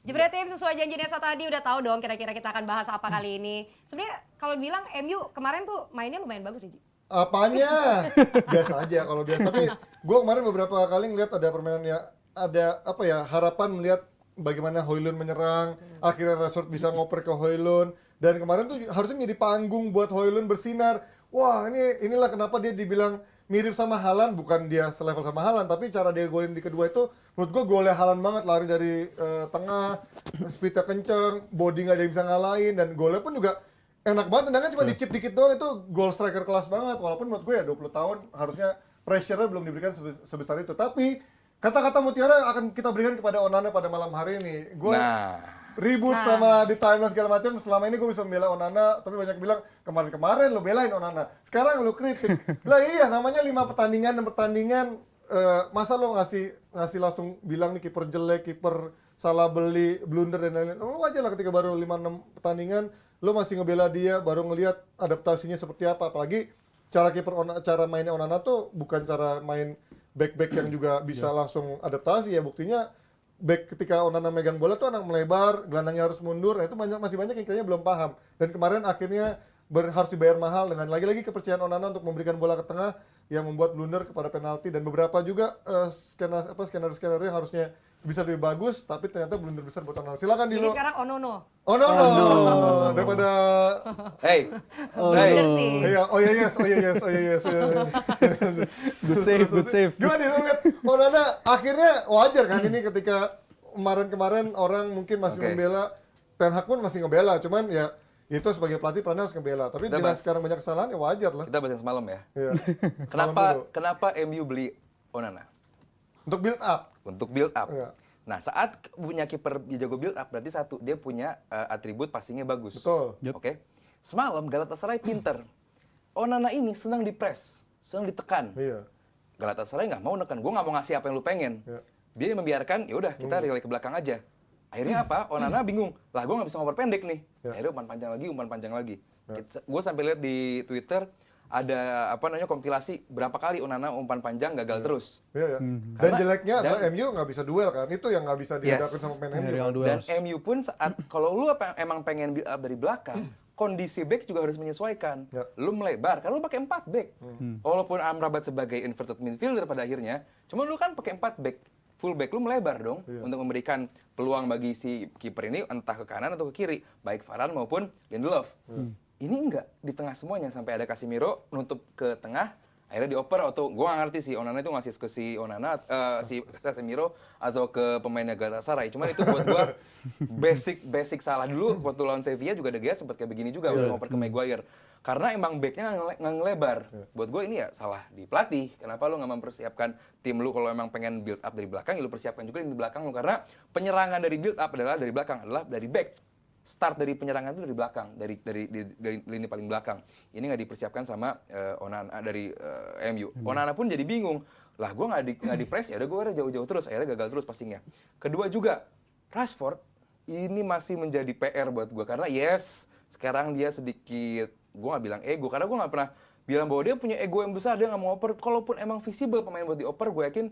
Jebretim sesuai janji Nesa tadi udah tahu dong kira-kira kita akan bahas apa kali ini. Sebenarnya kalau bilang MU kemarin tuh mainnya lumayan bagus ya, Ji. Apanya? Biasa aja kalau biasa. Tapi gue kemarin beberapa kali ngeliat ada permainan ya, ada apa ya, harapan melihat bagaimana Højlund menyerang, akhirnya Rashford bisa ngoper ke Højlund, dan kemarin tuh harusnya menjadi panggung buat Højlund bersinar. Wah, inilah kenapa dia dibilang mirip sama Haaland, bukan dia selevel sama Haaland, tapi cara dia golin di kedua itu menurut gue golnya Haaland banget, lari dari tengah, speednya kenceng, body nggak ada yang bisa ngalahin, dan golnya pun juga enak banget, tendangan cuma dicip dikit doang, itu goal striker kelas banget. Walaupun menurut gue ya 20 tahun harusnya pressure-nya belum diberikan sebesar itu. Tapi kata-kata mutiara akan kita berikan kepada Onana pada malam hari ini. Gue ribut sama di timeline segala macam. Selama ini gue bisa membela Onana, tapi banyak bilang kemarin-kemarin lo belain Onana, sekarang lo kritik. Lah iya, namanya 5 pertandingan, 6 pertandingan, masa lo ngasih langsung bilang nih kiper jelek, kiper salah beli, blunder dan lain-lain. Lo wajar lah ketika baru 5-6 pertandingan lo masih ngebela dia, baru ngelihat adaptasinya seperti apa. Apalagi cara mainnya Onana tuh bukan cara main back yang juga bisa langsung adaptasi ya. Buktinya back ketika Onana megang bola tuh anak melebar, gelandangnya harus mundur. Nah, itu masih banyak yang kayaknya belum paham. Dan kemarin akhirnya harus dibayar mahal dengan lagi-lagi kepercayaan Onana untuk memberikan bola ke tengah yang membuat blunder kepada penalti, dan beberapa juga skenario yang harusnya bisa lebih bagus, tapi ternyata blunder besar buat Onana. Silakan Jadi Dilo. sekarang Onono. Oh no. Daripada iya, oh yes. Good save. Gimana nih lo lihat Onana akhirnya wajar kan ini ketika kemarin orang mungkin masih membela, Ten Hag pun masih ngebela, cuman ya itu sebagai pelatih perannya harus ngebela. Tapi dengan sekarang banyak kesalahan ya wajar lah. Kita bahas yang semalam ya. Iya. Kenapa MU beli Onana? Untuk build up. Untuk build up. Iya. Nah, saat punya kiper jago build up, berarti satu, dia punya atribut passingnya bagus. Betul. Oke. Semalam Galatasaray pinter. Onana ini senang dipres, senang ditekan. Iya. Galatasaray nggak mau nekan, gue nggak mau ngasih apa yang lu pengen. Iya. Dia membiarkan, ya udah kita relay ke belakang aja. Akhirnya apa? Onana bingung. Lah gue nggak bisa ngoper pendek nih. Iya. Akhirnya umpan panjang lagi. Gue sampai lihat di Twitter ada kompilasi berapa kali Onana umpan panjang gagal terus. Iya. Dan jeleknya adalah MU nggak bisa duel kan, itu yang nggak bisa dihadapin sama pemain MU. Dan MU pun saat kalau lu emang pengen build up dari belakang, kondisi back juga harus menyesuaikan. Lu melebar, kan lu pakai 4 back. Walaupun Amrabat sebagai inverted midfielder pada akhirnya, cuma lu kan pakai 4 back. Full back lu melebar dong untuk memberikan peluang bagi si kiper ini entah ke kanan atau ke kiri, baik Varane maupun Lindelof. Ini enggak, di tengah semuanya sampai ada Casemiro nutup ke tengah, akhirnya dioper atau gua nggak ngerti sih Onana itu ngasih ke si Onana si Casemiro atau ke pemainnya Galatasaray. Cuman itu buat gua basic salah dulu waktu lawan Sevilla juga De Gea sempat kayak begini juga udah ngoper ke Maguire. Karena emang backnya nggak ngelebar. Buat gue ini ya salah di pelatih. Kenapa lu nggak mempersiapkan tim lu kalau emang pengen build up dari belakang, ya lu persiapkan juga di belakang lu. Karena penyerangan dari build up adalah dari belakang, adalah dari back. Start dari penyerangan itu dari belakang, dari lini paling belakang. Ini nggak dipersiapkan sama Onana dari MU. Onana pun jadi bingung. Lah gue nggak di press, ya udah gue jauh-jauh terus. Akhirnya gagal terus passingnya. Kedua juga, Rashford ini masih menjadi PR buat gue. Karena sekarang dia sedikit, gue nggak bilang ego, karena gue nggak pernah bilang bahwa dia punya ego yang besar, dia nggak mau oper. Kalaupun emang visible pemain buat dioper, gue yakin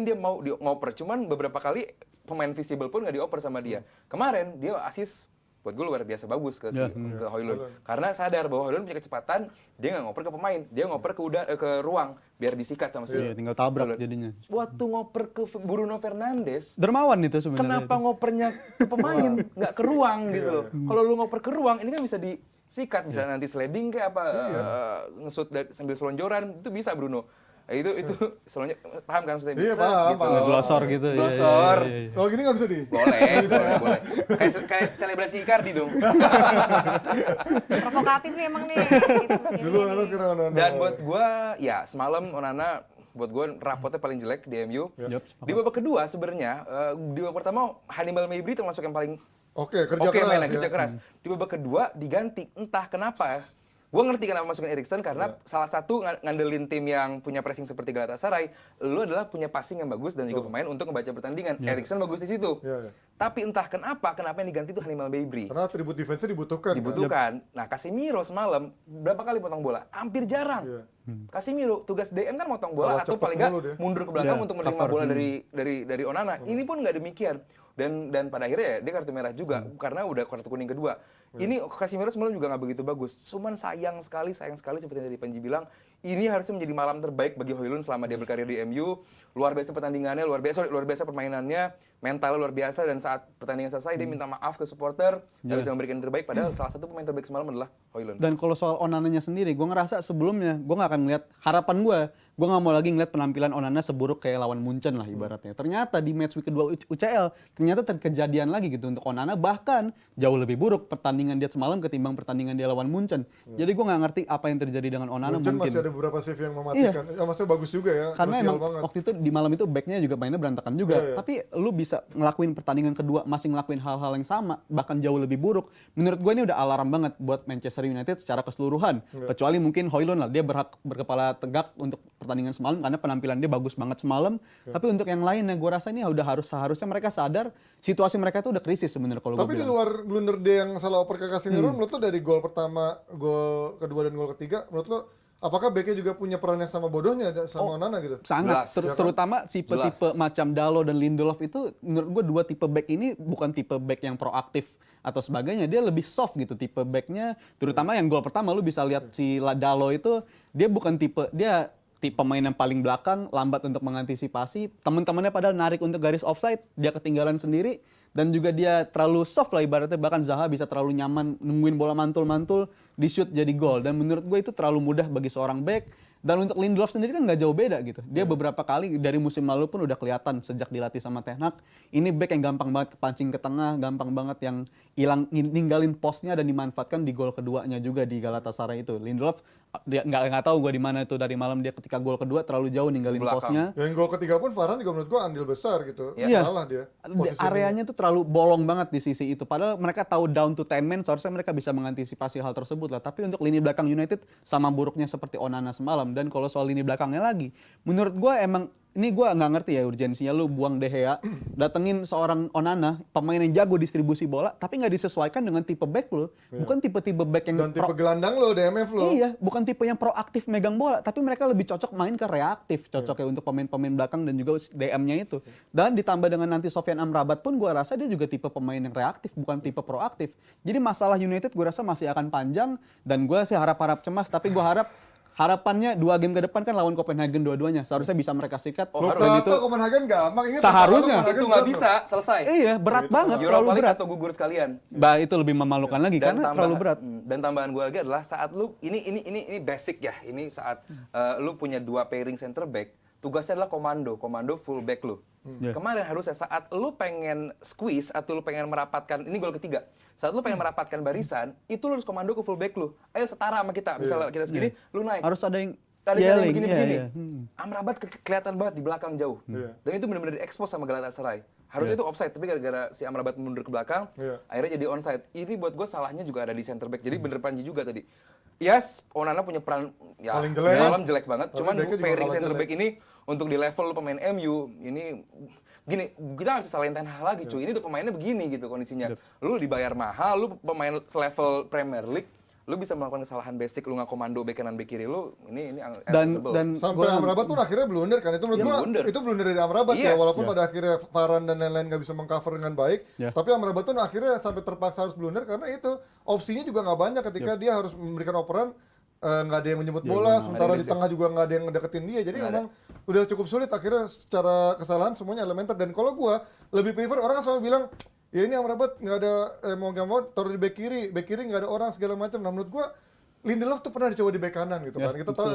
dia mau ngoper. Cuman beberapa kali pemain visible pun nggak dioper sama dia. Kemarin dia assist buat gue luar biasa bagus ke Højlund. Karena sadar bahwa Højlund punya kecepatan, dia nggak ngoper ke pemain, dia ngoper ke ruang biar disikat sama si. Iya, tinggal tabrak jadinya. Waktu ngoper ke Bruno Fernandes, dermawan itu sebenarnya. kenapa ngopernya ke pemain, nggak ke ruang gitu loh. Kalau lu ngoper ke ruang, ini kan bisa disikat, bisa nanti sliding kayak apa, ngesut sambil selonjoran, itu bisa Bruno. Itu selonjor, paham kan maksudnya? Iya, paham. Glosor gitu ya. Glosor. Kalau gini nggak bisa di? Boleh. Kayak selebrasi Icardi dong. Provokatif nih emang nih. Dulu Onana, sekarang Onana. Dan buat gue, ya semalam Onana buat gue rapotnya paling jelek di MU. Di babak kedua sebenarnya, di babak pertama Hannibal Mejbri termasuk yang paling kerja keras. Di babak kedua diganti, entah kenapa. Gue ngerti kenapa masukin Eriksen, karena salah satu ngandelin tim yang punya pressing seperti Galatasaray, lu adalah punya passing yang bagus dan juga pemain untuk membaca pertandingan. Eriksen bagus di situ. Tapi entah kenapa yang diganti itu Hannibal Mejbri. Karena atribut defense-nya dibutuhkan. Kan? Dibutuhkan. Nah, Casemiro semalam berapa kali potong bola? Hampir jarang. Iya. Casemiro tugas DM kan motong bola Kalah atau cepet paling nggak mulu dia. mundur ke belakang Iya, untuk menerima cover. bola dari Onana. Ini pun nggak demikian. Dan pada akhirnya ya dia kartu merah juga karena udah kartu kuning kedua. Ini Casemiro semalam juga nggak begitu bagus. Cuman sayang sekali seperti yang tadi Panji bilang, ini harusnya menjadi malam terbaik bagi Højlund selama dia berkarir di MU. Luar biasa pertandingannya, luar biasa permainannya, mentalnya luar biasa, dan saat pertandingan selesai dia minta maaf ke supporter, nggak bisa memberikan yang terbaik, padahal salah satu pemain terbaik semalam adalah Højlund. Dan kalau soal Onananya sendiri, gue ngerasa sebelumnya gue nggak akan ngeliat harapan gue nggak mau lagi ngeliat penampilan Onana seburuk kayak lawan Munchen lah ibaratnya. Ternyata di match week kedua UCL ternyata terkejadian lagi gitu untuk Onana, bahkan jauh lebih buruk pertandingan dia semalam ketimbang pertandingan dia lawan Munchen. Jadi gue nggak ngerti apa yang terjadi dengan Onana. Munchen mungkin masih ada beberapa save yang mematikan. Ya, maksudnya bagus juga ya. karena krusial emang banget. waktu itu di malam itu backnya juga mainnya berantakan juga. Iya. Tapi lu bisa ngelakuin pertandingan kedua masih ngelakuin hal-hal yang sama, bahkan jauh lebih buruk. Menurut gue ini udah alarm banget buat Manchester United secara keseluruhan. Kecuali mungkin Højlund lah, dia berhak berkepala tegak untuk pertandingan semalam karena penampilan dia bagus banget semalam. Tapi untuk yang lainnya gue rasa ini udah seharusnya mereka sadar situasi mereka itu udah krisis sebenarnya kalau gue Tapi di bilang. luar blunder dia yang salah oper ke Casemiro, menurut lo dari gol pertama, gol kedua dan gol ketiga, menurut lo apakah backnya juga punya peran yang sama bodohnya sama Onana gitu? Sangat, Jelas. terutama tipe-tipe macam Dalo dan Lindelof itu menurut gue dua tipe back ini bukan tipe back yang proaktif atau sebagainya, dia lebih soft gitu tipe backnya, terutama yang gol pertama lu bisa lihat si Dalo itu dia bukan tipe pemain yang paling belakang, lambat untuk mengantisipasi, teman-temannya padahal narik untuk garis offside, dia ketinggalan sendiri, dan juga dia terlalu soft lah ibaratnya, bahkan Zaha bisa terlalu nyaman nungguin bola mantul-mantul, di shoot jadi gol, dan menurut gue itu terlalu mudah bagi seorang back. Dan untuk Lindelof sendiri kan nggak jauh beda gitu. Dia beberapa kali dari musim lalu pun udah kelihatan sejak dilatih sama Ten Hag, ini back yang gampang banget kepancing ke tengah, gampang banget yang ninggalin posnya dan dimanfaatkan di gol keduanya juga di Galatasaray itu. Lindelof dia nggak tahu gue di mana itu dari malam dia ketika gol kedua terlalu jauh ninggalin Belakang. posnya. Yang gol ketiga pun Varane juga menurut gua andil besar gitu. Iya. Salah dia. posisinya. Areanya tuh terlalu bolong banget di sisi itu. Padahal mereka tahu down to 10 men, seharusnya mereka bisa mengantisipasi hal tersebut lah. Tapi untuk lini belakang United sama buruknya seperti Onana semalam. Dan kalau soal lini belakangnya lagi, menurut gue emang ini gue nggak ngerti ya urgensinya lu buang De Gea, datengin seorang Onana, pemain yang jago distribusi bola, tapi nggak disesuaikan dengan tipe back lu. Bukan tipe-tipe back yang Dan tipe gelandang lo, DMF lo. Iya, bukan tipe yang proaktif megang bola, tapi mereka lebih cocok main ke reaktif, cocoknya untuk pemain-pemain belakang dan juga DM-nya itu. Dan ditambah dengan nanti Sofyan Amrabat pun gue rasa dia juga tipe pemain yang reaktif, bukan tipe proaktif. Jadi masalah United gue rasa masih akan panjang, dan gue sih harap-harap cemas, tapi gue harapannya 2 game ke depan kan lawan Copenhagen dua-duanya, seharusnya bisa mereka sikat. Lo Dan itu kata Copenhagen gampang. Ingat Seharusnya. Copenhagen Itu nggak berat, bisa, selesai. iya berat banget, terlalu Europa League berat. atau gugur sekalian. Bah itu lebih memalukan lagi karena terlalu berat. Dan tambahan gue lagi adalah saat lu ini basic ya. Ini saat lu punya 2 pairing center back, tugasnya adalah komando full back lu. Kemarin harusnya saat lu pengen squeeze atau lu pengen merapatkan, ini gol ketiga. Saat lu pengen merapatkan barisan, itu lu harus komando ke full back lu. Ayo setara sama kita. Misalnya kita segini, lu naik. Harus ada yang Ada yang yelling, begini-begini. iya. Amrabat kelihatan banget di belakang jauh. Dan itu benar-benar diekspos sama Galatasaray. Harusnya itu offside, tapi gara-gara si Amrabat mundur ke belakang, akhirnya jadi onside. Ini buat gue salahnya juga ada di center back. Jadi bener Panji juga tadi. Yes, Onana punya peran ya Paling jelek. semalam jelek banget. Tapi Cuman backnya juga pairing kalah center jelek. back ini untuk di level lu pemain MU, ini gini, kita nggak bisa salahin Ten Hag lagi cuy. Ini udah pemainnya begini gitu kondisinya. Lu dibayar mahal, lu pemain selevel Premier League, lu bisa melakukan kesalahan basic, lu nggak komando bek kanan bek kiri lu, ini accessible. dan Sampai Amrabat pun akhirnya blunder kan. Itu menurut Iya, gua blunder. itu blunder dari Amrabat ya, Yes. walaupun pada akhirnya Varane dan lain-lain nggak bisa mengcover dengan baik. Ya. Tapi Amrabat pun akhirnya sampai terpaksa harus blunder karena itu opsinya juga nggak banyak ketika dia harus memberikan operan, nggak ada yang menyebut bola, sementara di tengah juga nggak ada yang ngedeketin dia. Jadi memang udah cukup sulit akhirnya secara kesalahan semuanya elementer. Dan kalau gua lebih prefer, orang kan selalu bilang ya ini Amrabat nggak ada mau nggak mau taruh di back kiri nggak ada orang segala macam. Nah menurut gua Lindelof tuh pernah dicoba di bek kanan gitu kan. Kita tahu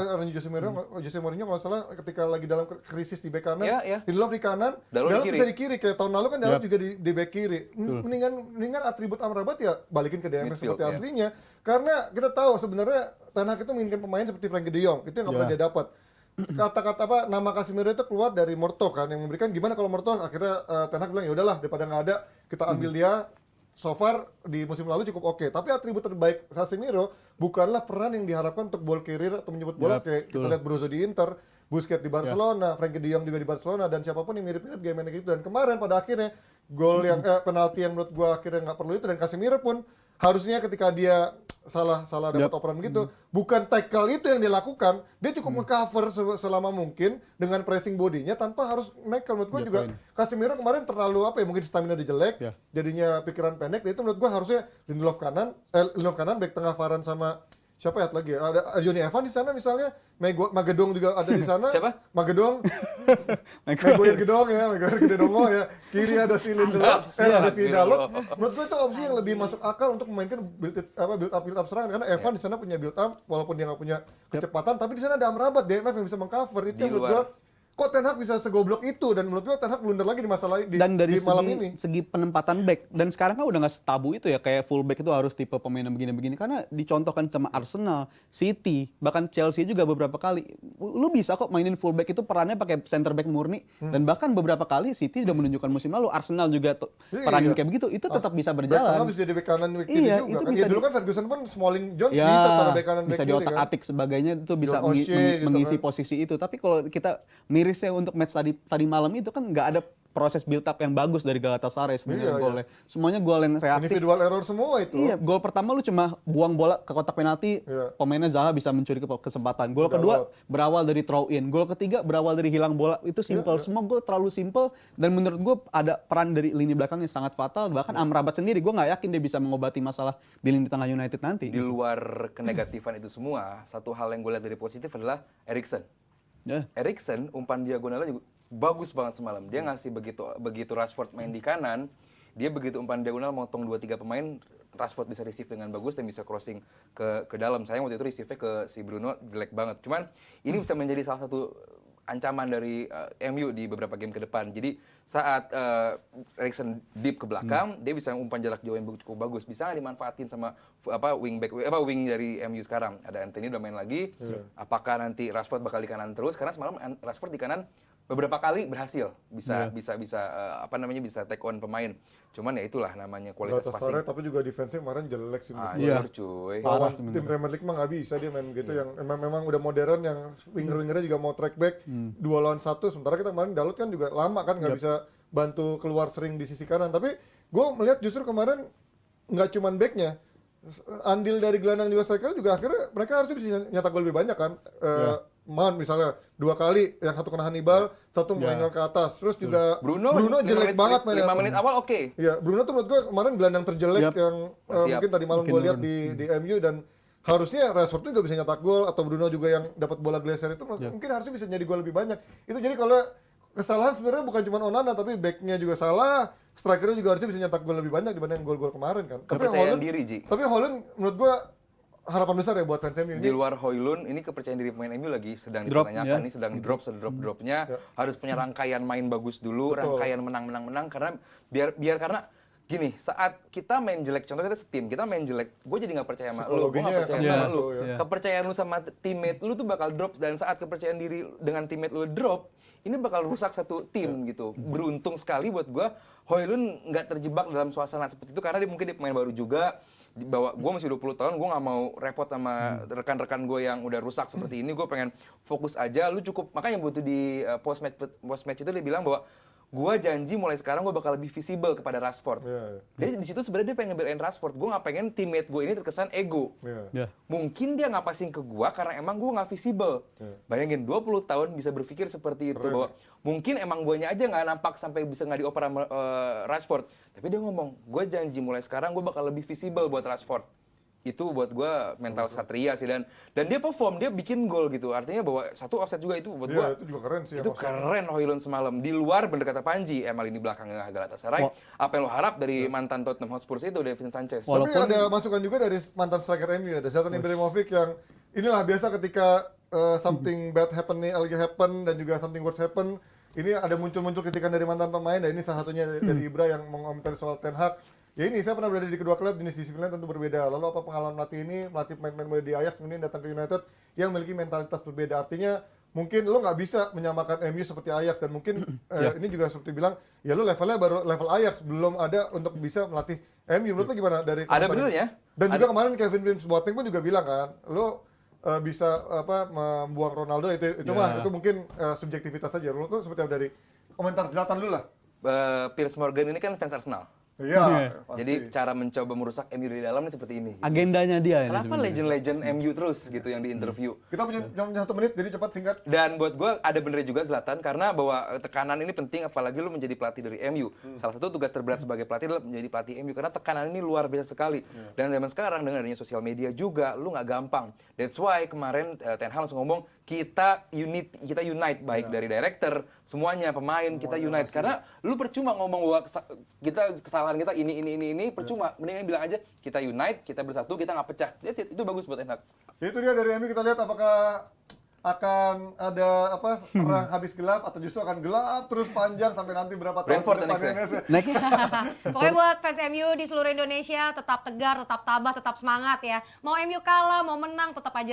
Jose Mourinho kalau salah ketika lagi dalam krisis di bek kanan, Iya. Lindelof di kanan, Dalot di Dalot kiri. bisa di kiri. Kayak tahun lalu kan Dalot juga di bek kiri. Mendingan atribut Amrabat ya balikin ke DMF Midfield, seperti ya. aslinya. Karena kita tahu sebenarnya Ten Hag itu menginginkan pemain seperti Frenkie de Jong. Itu yang nggak pernah dia dapat. Kata-kata apa nama Casemiro itu keluar dari Morto kan, yang memberikan gimana kalau Morto akhirnya Ten Hag bilang ya udahlah daripada nggak ada kita ambil dia. So far di musim lalu cukup oke, tapi atribut terbaik Casemiro bukanlah peran yang diharapkan untuk ball carrier atau menyebut bola kayak kita lihat Brozo di Inter, Busquets di Barcelona, Frenkie de Jong juga di Barcelona, dan siapapun yang mirip-mirip game gitu. Dan kemarin pada akhirnya gol yang penalti yang menurut gua akhirnya nggak perlu itu, dan Casemiro pun harusnya ketika dia salah dapat operan gitu, bukan tackle itu yang dia lakukan, dia cukup nge-cover selama mungkin dengan pressing bodinya tanpa harus neckle. Menurut gua juga Casemiro kemarin terlalu mungkin stamina dia jelek, jadinya pikiran pendek. Itu menurut gua harusnya Lindelof kanan, back tengah Varane sama siapa ya lagi ya? Ada Johnny Evans di sana misalnya, Magedong juga ada di sana. Siapa? Magedong. Maguire Gedong ya, Maguire Gedongo ya. Kiri ada si Lindelof, ada si Dalot. Menurut gue itu opsi yang lebih masuk akal untuk memainkan build up serangan, karena Evan di sana punya build up walaupun dia nggak punya kecepatan, tapi di sana ada Amrabat DMF yang bisa mengcover. Itu yang menurut gue kok Ten Hag bisa segoblok itu, dan menurut gue Ten Hag blunder lagi di masalah Dan dari di malam ini. segi penempatan back, dan sekarang kan udah nggak setabu itu ya, kayak full back itu harus tipe pemain yang begini-begini, karena dicontohkan sama Arsenal, City, bahkan Chelsea juga beberapa kali. Lu bisa kok mainin full back itu perannya pakai center back murni, dan bahkan beberapa kali City udah menunjukkan musim lalu, Arsenal juga peranin kayak begitu, itu tetap bisa Back berjalan. tengah bisa jadi back kanan, back kiri juga itu kan. bisa Ya, dulu kan Ferguson pun Smalling Jones bisa pada back kanan, back bisa kiri diotak-atik sebagainya, itu bisa John O'Shea gitu mengisi kan. posisi itu. Tapi kalau kita mirisnya untuk match tadi malam itu kan nggak ada proses build up yang bagus dari Galatasaray sebenarnya golnya. Semuanya gol yang reaktif. Individual error semua itu. Iya, gol pertama lu cuma buang bola ke kotak penalti, pemainnya Zaha bisa mencuri kesempatan. Gol kedua berawal dari throw in, gol ketiga berawal dari hilang bola. Itu simple, semua gol terlalu simple, dan menurut gue ada peran dari lini belakang yang sangat fatal. Bahkan Amrabat sendiri gue nggak yakin dia bisa mengobati masalah di lini tengah United nanti. Di luar kenegatifan itu semua, satu hal yang gue lihat dari positif adalah Eriksen. Eriksen umpan diagonalnya juga bagus banget semalam. Dia ngasih begitu Rashford main di kanan, dia begitu umpan diagonal motong 2-3 pemain, Rashford bisa receive dengan bagus dan bisa crossing ke dalam. Sayang waktu itu receive-nya ke si Bruno jelek banget. Cuman ini bisa menjadi salah satu ancaman dari MU di beberapa game ke depan. Jadi saat Eriksen deep ke belakang, dia bisa umpan jarak jauh yang cukup bagus. Bisa nggak dimanfaatin sama wing dari MU sekarang? Ada Anthony udah main lagi. Apakah nanti Rashford bakal di kanan terus? Karena semalam Rashford di kanan beberapa kali berhasil bisa take on pemain. Cuman ya itulah namanya kualitas passing. Tapi juga defense-nya kemarin jelek sih. Cuy. Lawan tim Premier League mah nggak bisa dia main gitu, yang memang udah modern, yang winger-wingernya juga mau track back 2 lawan 1. Sementara kita kemarin Dalot kan juga lama kan nggak bisa bantu keluar sering di sisi kanan. Tapi gue melihat justru kemarin nggak cuman backnya, andil dari gelandang juga striker juga akhirnya mereka harusnya bisa nyetak gol lebih banyak kan. Mount misalnya 2 kali, yang satu kena Hannibal, satu melenggang ke atas. Terus juga Bruno jelek banget mainnya. 5 menit awal oke. Iya, Bruno tuh menurut gue kemarin gelandang terjelek yang mungkin tadi malam gue lihat di MU, dan harusnya Rashford juga bisa nyetak gol, atau Bruno juga yang dapat bola geser itu mungkin harusnya bisa jadi gol lebih banyak. Itu jadi kalau kesalahan sebenarnya bukan cuma Onana, tapi backnya juga salah, strikernya juga harusnya bisa nyetak gol lebih banyak dibanding gol-gol kemarin kan. Kepercayaan diri, Ji. Tapi Haaland menurut gue harapan besar ya buat fans MU ini. Di luar Højlund, ini kepercayaan diri pemain MU lagi sedang dipertanyakan, ini sedang drop-dropnya. Harus punya rangkaian main bagus dulu, rangkaian menang karena karena gini, saat kita main jelek, contoh kita setim, kita main jelek, gue jadi nggak percaya sama lu, gue nggak percaya sama lu. Kepercayaan lu sama teammate lu tuh bakal drop, dan saat kepercayaan diri dengan teammate lu drop, ini bakal rusak satu tim gitu. Beruntung sekali buat gue, Højlund nggak terjebak dalam suasana seperti itu, karena mungkin dia pemain baru juga. Bahwa gue masih 20 tahun, gue nggak mau repot sama rekan-rekan gue yang udah rusak seperti ini. Gue pengen fokus aja. Lu cukup, makanya butuh di post match itu dia bilang bahwa gue janji mulai sekarang gue bakal lebih visible kepada Rashford. Jadi di situ sebenarnya dia pengen ngebelain Rashford. Gue nggak pengen teammate gue ini terkesan ego. Mungkin dia nggak passing ke gue karena emang gue nggak visible. Bayangin 20 tahun bisa berpikir seperti itu, bahwa mungkin emang guanya aja nggak nampak sampai bisa nggak dioper sama Rashford. Tapi dia ngomong, gue janji mulai sekarang gue bakal lebih visible buat Rashford. Itu buat gue mental satria sih, dan dia perform, dia bikin gol gitu. Artinya bahwa satu offset juga itu buat gue. Itu juga keren sih. Itu keren Højlund semalam. Di luar bener kata Panji, emang ini belakangnya Galatasaray. Apa yang lo harap dari mantan Tottenham Hotspur itu, Davinson Sanchez? Tapi ada masukan juga dari mantan striker MU, ada Zlatan Ibrahimovic, yang inilah biasa ketika something bad happen, dan juga something worse happen. Ini ada muncul kritikan dari mantan pemain, dan ini salah satunya dari Ibra yang mengomentari soal Ten Hag. Ya ini, saya pernah berada di kedua klub, jenis disiplinnya tentu berbeda. Lalu apa pengalaman melatih ini, melatih pemain-pemain muda di Ajax, kemudian datang ke United yang memiliki mentalitas berbeda. Artinya mungkin lo nggak bisa menyamakan MU seperti Ajax, dan mungkin ini juga seperti bilang, ya lo levelnya baru level Ajax, belum ada untuk bisa melatih MU. Menurut lo gimana dari ada benernya? Dan juga kemarin Kevin Prince Boateng pun juga bilang kan, lo bisa membuang Ronaldo, itu mah itu mungkin subjektivitas saja. Lo tuh seperti apa dari komentar Zlatan lu lah? Piers Morgan ini kan fans Arsenal. Iya, pasti. Jadi cara mencoba merusak MU dari dalam ini seperti ini. Agendanya dia ini Kenapa sebenarnya. legend-legend MU terus gitu yang diinterview? Kita punya 1 menit, jadi cepat singkat. Dan buat gue ada benernya juga Zlatan, karena bahwa tekanan ini penting apalagi lu menjadi pelatih dari MU. Salah satu tugas terberat sebagai pelatih adalah menjadi pelatih MU, karena tekanan ini luar biasa sekali. Dan zaman sekarang dengan adanya sosial media juga, lu nggak gampang. That's why kemarin Ten Hag langsung ngomong, kita unite baik dari director, semuanya pemain kita unite. Karena lu percuma ngomong bahwa kesalahan kita ini percuma. Mendingan bilang aja kita unite, kita bersatu, kita nggak pecah. That's it. Itu bagus buat Ten Hag. Itu dia dari MU, kita lihat apakah akan ada perang habis gelap atau justru akan gelap terus panjang sampai nanti berapa tahun Brentford ke depan. Next. Pokoknya buat fans MU di seluruh Indonesia tetap tegar, tetap tabah, tetap semangat ya. Mau MU kalah, mau menang, tetap aja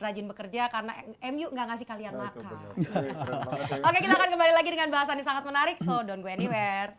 rajin bekerja karena MU nggak ngasih kalian makan. Oke, kita akan kembali lagi dengan bahasan yang sangat menarik, so don't go anywhere.